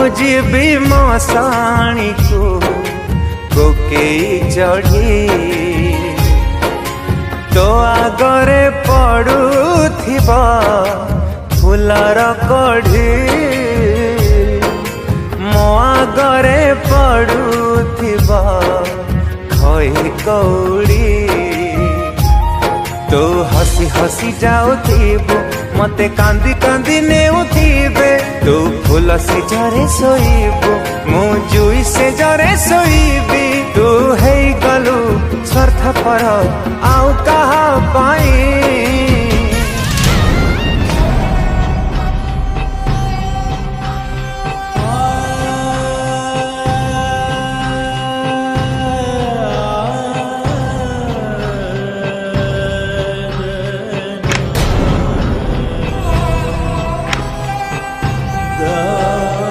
जीवी मशाणी को कोकेई चढ़ी तो आगरे पड़ुथिबा फुलर कढ़ी मो आगरे पड़ुथिबा खई कौड़ी तो हसी हसी जाउथिबु मते कांदी कांदी नेउथिबे तू फूल से जरे सोईबु मु जुई से जरे सोईबी तू है गलु स्वार्थ पर आउ कहा पाई